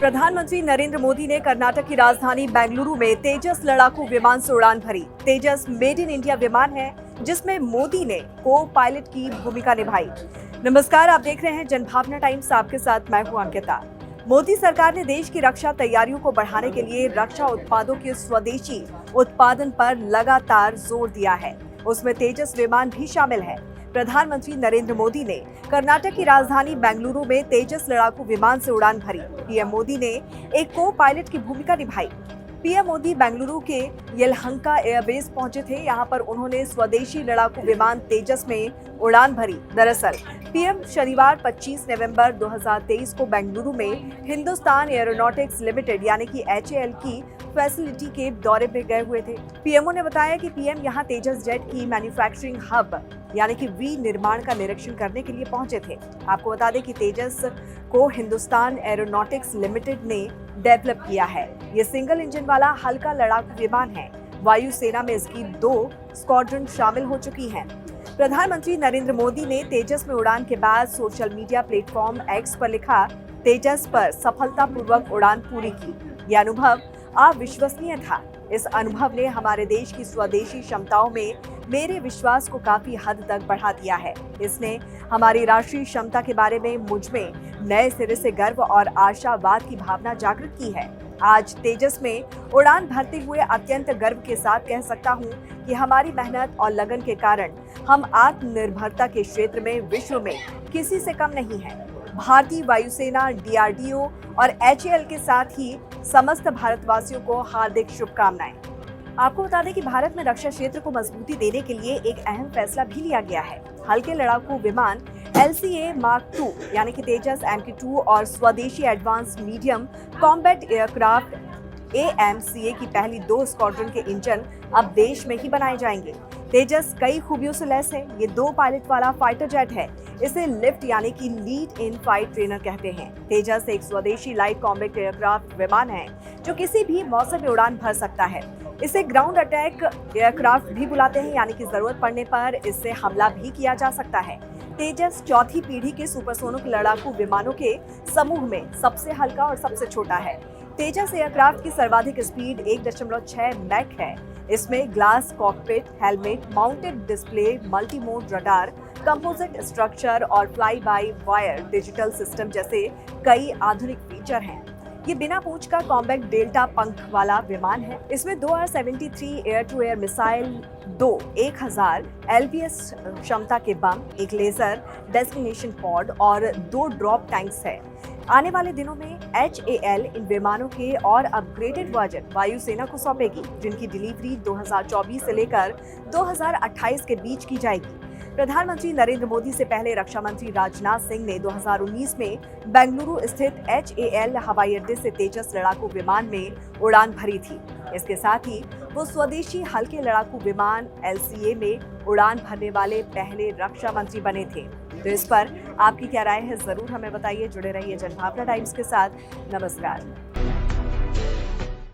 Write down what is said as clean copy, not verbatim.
प्रधानमंत्री नरेंद्र मोदी ने कर्नाटक की राजधानी बेंगलुरु में तेजस लड़ाकू विमान से उड़ान भरी। तेजस मेड इन इंडिया विमान है जिसमें मोदी ने को पायलट की भूमिका निभाई। नमस्कार, आप देख रहे हैं जनभावना टाइम्स, आपके साथ मैं हूं अंकिता। मोदी सरकार ने देश की रक्षा तैयारियों को बढ़ाने के लिए रक्षा उत्पादों के स्वदेशी उत्पादन पर लगातार जोर दिया है। उसमें तेजस विमान भी शामिल है। प्रधानमंत्री नरेंद्र मोदी ने कर्नाटक की राजधानी बेंगलुरु में तेजस लड़ाकू विमान से उड़ान भरी। पीएम मोदी ने एक को पायलट की भूमिका निभाई। पीएम मोदी बेंगलुरु के येलहंका एयरबेस पहुंचे थे। यहां पर उन्होंने स्वदेशी लड़ाकू विमान तेजस में उड़ान भरी। दरअसल पीएम शनिवार 25 नवंबर 2023 को बेंगलुरु में हिंदुस्तान एरोनॉटिक्स लिमिटेड यानी कि HAL की फैसिलिटी के दौरे पे गए हुए थे। पीएमओ ने बताया कि पीएम यहां तेजस जेट की मैन्युफैक्चरिंग हब यानी कि निर्माण का निरीक्षण करने के लिए पहुंचे थे। आपको बता दें कि तेजस को हिंदुस्तान एरोनॉटिक्स लिमिटेड ने डेवलप किया है। ये सिंगल इंजन वाला हल्का लड़ाकू विमान है। वायुसेना में इसकी 2 स्क्वाड्रन शामिल हो चुकी हैं। प्रधानमंत्री नरेंद्र मोदी ने तेजस में उड़ान के बाद सोशल मीडिया प्लेटफॉर्म X पर लिखा, तेजस पर सफलतापूर्वक उड़ान पूरी की। यह अनुभव अविश्वसनीय था। इस अनुभव ने हमारे देश की स्वदेशी क्षमताओं में मेरे विश्वास को काफी हद तक बढ़ा दिया है। इसने हमारी राष्ट्रीय क्षमता के बारे में मुझ में नए सिरे से गर्व और आशावाद की भावना जागृत की है। आज तेजस में उड़ान भरते हुए अत्यंत गर्व के साथ कह सकता हूं कि हमारी मेहनत और लगन के कारण हम आत्मनिर्भरता के क्षेत्र में विश्व में किसी से कम नहीं है। भारतीय वायुसेना, DRDO और HAL के साथ ही समस्त भारतवासियों को हार्दिक शुभकामनाएं। आपको बता दें कि भारत में रक्षा क्षेत्र को मजबूती देने के लिए एक अहम फैसला भी लिया गया है। हल्के लड़ाकू विमान LCA Mark II यानी कि तेजस MK2 और स्वदेशी advance medium combat aircraft AMCA की पहली 2 स्क्वाड्रन के इंजन अब देश में ही बनाए जाएंगे। तेजस कई खूबियों से लैस है। ये 2 पायलट वाला फाइटर जेट है। इसे लिफ्ट यानी कि लीड इन फ्लाइट ट्रेनर कहते हैं। तेजस एक स्वदेशी लाइट कॉम्बैट एयरक्राफ्ट विमान है जो किसी भी मौसम में उड़ान भर सकता है। इसे ग्राउंड अटैक एयरक्राफ्ट भी बुलाते हैं यानी कि जरूरत पड़ने पर इससे हमला भी किया जा सकता है। तेजस 4थी पीढ़ी के सुपरसोनिक लड़ाकू विमानों के समूह में सबसे हल्का और सबसे छोटा है। तेजस एयरक्राफ्ट की सर्वाधिक स्पीड 1.6 मैक है। इसमें glass cockpit, helmet, mounted display, multi mode radar, composite structure और fly by wire digital system जैसे कई आधुनिक फीचर हैं। ये बिना पूंछ का कॉम्बैक्ट डेल्टा पंख वाला विमान है। इसमें 2 R-73 air to air missile, 2 1000 LBS क्षमता के बम, एक लेजर डेस्टिनेशन पॉड और 2 ड्रॉप टैंक्स है। आने वाले दिनों में HAL इन विमानों के और अपग्रेडेड वर्जन वायुसेना को सौंपेगी, जिनकी डिलीवरी 2024 से लेकर 2028 के बीच की जाएगी। प्रधानमंत्री नरेंद्र मोदी से पहले रक्षा मंत्री राजनाथ सिंह ने 2019 में बेंगलुरु स्थित HAL हवाई अड्डे से तेजस लड़ाकू विमान में उड़ान भरी थी। इसके साथ ही वो स्वदेशी हल्के लड़ाकू विमान LCA में उड़ान भरने वाले पहले रक्षा मंत्री बने थे। तो इस पर आपकी क्या राय है, जरूर हमें बताइए। जुड़े रहिए जनभावना टाइम्स के साथ। नमस्कार।